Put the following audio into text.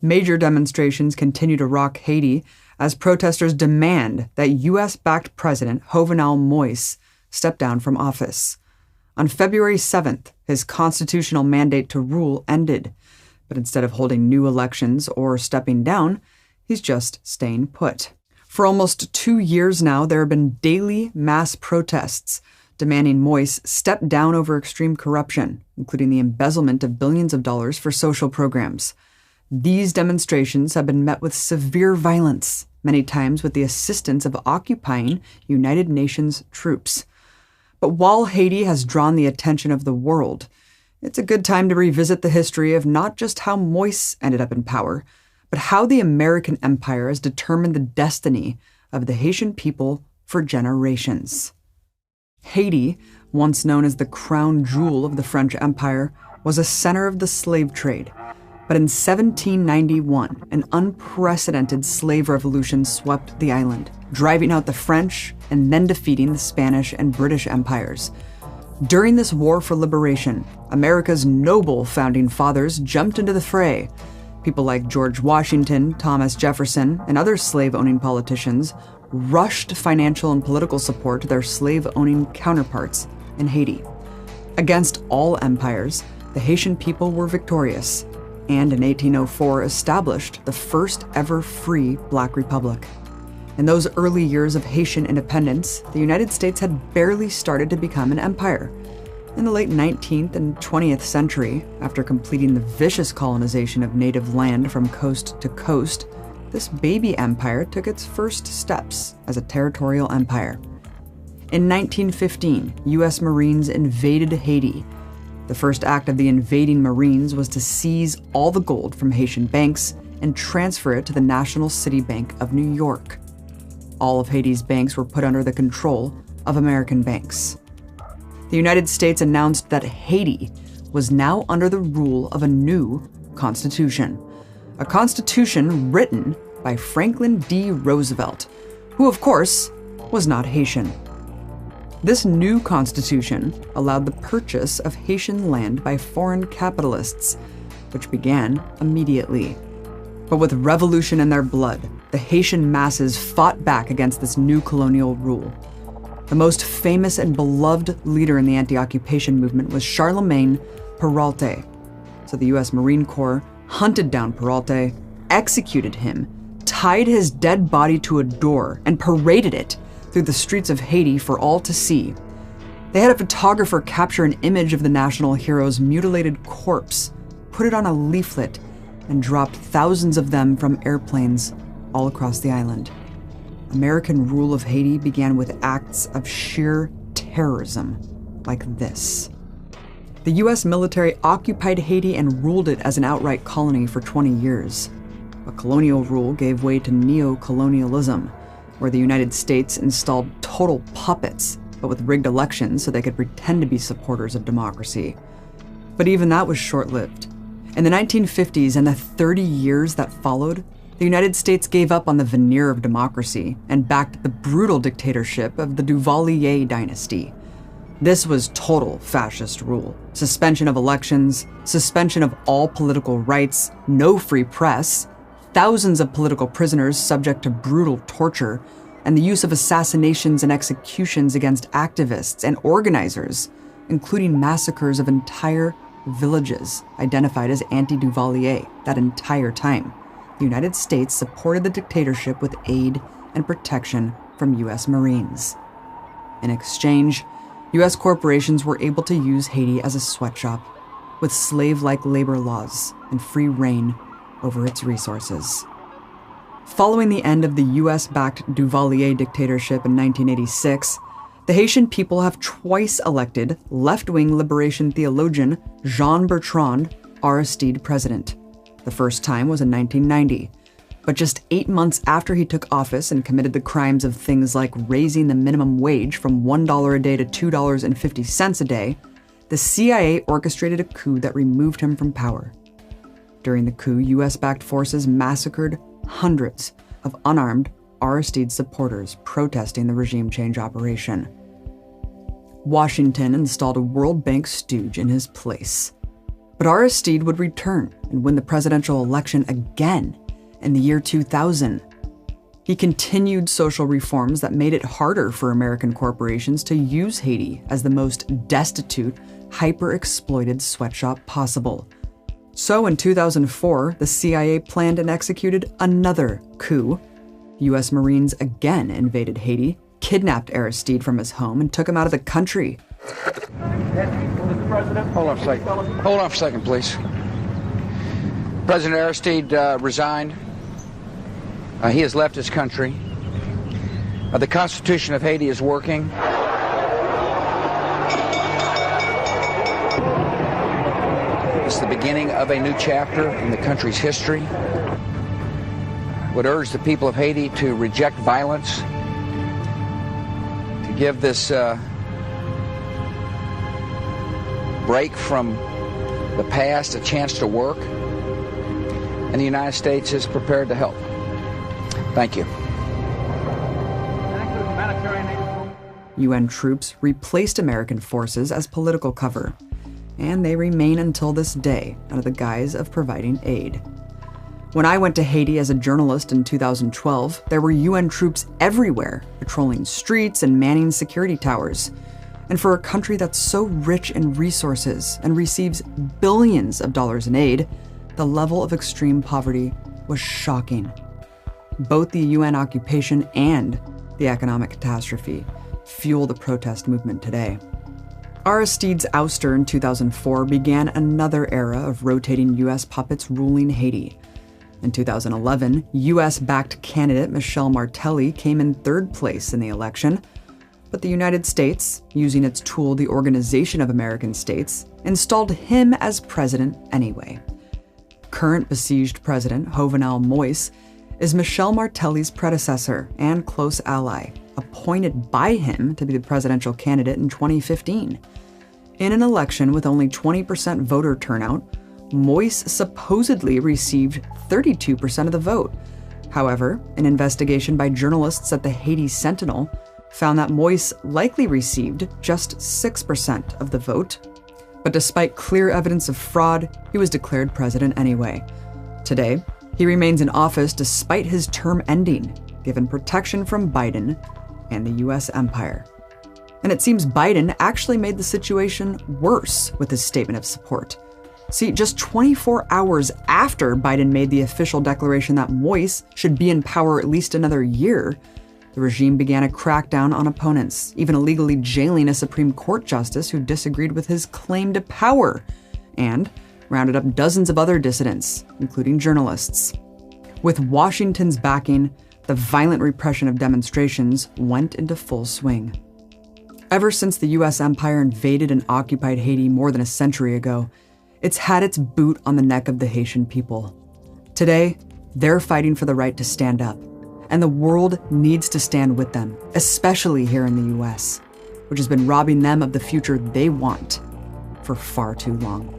Major demonstrations continue to rock Haiti as protesters demand that U.S.-backed President Jovenel Moïse step down from office. On February 7th, his constitutional mandate to rule ended, but instead of holding new elections or stepping down, he's just staying put. For almost 2 years now, there have been daily mass protests demanding Moïse step down over extreme corruption, including the embezzlement of billions of dollars for social programs. These demonstrations have been met with severe violence, many times with the assistance of occupying United Nations troops. But while Haiti has drawn the attention of the world, it's a good time to revisit the history of not just how Moïse ended up in power, but how the American empire has determined the destiny of the Haitian people for generations. Haiti, once known as the crown jewel of the French Empire, was a center of the slave trade. But in 1791, an unprecedented slave revolution swept the island, driving out the French and then defeating the Spanish and British empires. During this war for liberation, America's noble founding fathers jumped into the fray. People like George Washington, Thomas Jefferson, and other slave-owning politicians rushed financial and political support to their slave-owning counterparts in Haiti. Against all empires, the Haitian people were victorious, and in 1804 established the first ever free Black Republic. In those early years of Haitian independence, the United States had barely started to become an empire. In the late 19th and 20th century, after completing the vicious colonization of native land from coast to coast, this baby empire took its first steps as a territorial empire. In 1915, U.S. Marines invaded Haiti. The first act of the invading Marines was to seize all the gold from Haitian banks and transfer it to the National City Bank of New York. All of Haiti's banks were put under the control of American banks. The United States announced that Haiti was now under the rule of a new constitution, a constitution written by Franklin D. Roosevelt, who, of course, was not Haitian. This new constitution allowed the purchase of Haitian land by foreign capitalists, which began immediately. But with revolution in their blood, the Haitian masses fought back against this new colonial rule. The most famous and beloved leader in the anti-occupation movement was Charlemagne Péralte. So the U.S. Marine Corps hunted down Péralte, executed him, tied his dead body to a door, and paraded it through the streets of Haiti for all to see. They had a photographer capture an image of the national hero's mutilated corpse, put it on a leaflet, and dropped thousands of them from airplanes all across the island. American rule of Haiti began with acts of sheer terrorism like this. The U.S. military occupied Haiti and ruled it as an outright colony for 20 years. But colonial rule gave way to neo-colonialism, where the United States installed total puppets, but with rigged elections so they could pretend to be supporters of democracy. But even that was short-lived. In the 1950s and the 30 years that followed, the United States gave up on the veneer of democracy and backed the brutal dictatorship of the Duvalier dynasty. This was total fascist rule. Suspension of elections, suspension of all political rights, no free press, thousands of political prisoners subject to brutal torture, and the use of assassinations and executions against activists and organizers, including massacres of entire villages identified as anti-Duvalier that entire time. The United States supported the dictatorship with aid and protection from U.S. Marines. In exchange, U.S. corporations were able to use Haiti as a sweatshop, with slave-like labor laws and free reign over its resources. Following the end of the U.S.-backed Duvalier dictatorship in 1986, the Haitian people have twice elected left-wing liberation theologian Jean-Bertrand Aristide president. The first time was in 1990. But just 8 months after he took office and committed the crimes of things like raising the minimum wage from $1 a day to $2.50 a day, the CIA orchestrated a coup that removed him from power. During the coup, US-backed forces massacred hundreds of unarmed Aristide supporters protesting the regime change operation. Washington installed a World Bank stooge in his place. But Aristide would return and win the presidential election again in the year 2000. He continued social reforms that made it harder for American corporations to use Haiti as the most destitute, hyper-exploited sweatshop possible. So in 2004, the CIA planned and executed another coup. U.S. Marines again invaded Haiti, kidnapped Aristide from his home, and took him out of the country. Hold on for a second, please. President Aristide resigned. He has left his country. The Constitution of Haiti is working. It's the beginning of a new chapter in the country's history. I would urge the people of Haiti to reject violence, to give this break from the past a chance to work, and the United States is prepared to help. Thank you. UN troops replaced American forces as political cover, and they remain until this day under the guise of providing aid. When I went to Haiti as a journalist in 2012, there were UN troops everywhere, patrolling streets and manning security towers. And for a country that's so rich in resources and receives billions of dollars in aid, the level of extreme poverty was shocking. Both the UN occupation and the economic catastrophe fuel the protest movement today. Aristide's ouster in 2004 began another era of rotating U.S. puppets ruling Haiti. In 2011, U.S.-backed candidate Michel Martelly came in third place in the election, but the United States, using its tool, the Organization of American States, installed him as president anyway. Current besieged president Jovenel Moïse is Michel Martelly's predecessor and close ally, appointed by him to be the presidential candidate in 2015. In an election with only 20% voter turnout, Moïse supposedly received 32% of the vote. However, an investigation by journalists at the Haiti Sentinel found that Moïse likely received just 6% of the vote. But despite clear evidence of fraud, he was declared president anyway. Today, he remains in office despite his term ending, given protection from Biden and the US empire. And it seems Biden actually made the situation worse with his statement of support. See, just 24 hours after Biden made the official declaration that Moïse should be in power at least another year, the regime began a crackdown on opponents, even illegally jailing a Supreme Court justice who disagreed with his claim to power, and rounded up dozens of other dissidents, including journalists. With Washington's backing, the violent repression of demonstrations went into full swing. Ever since the US empire invaded and occupied Haiti more than a century ago, it's had its boot on the neck of the Haitian people. Today, they're fighting for the right to stand up, and the world needs to stand with them, especially here in the US, which has been robbing them of the future they want for far too long.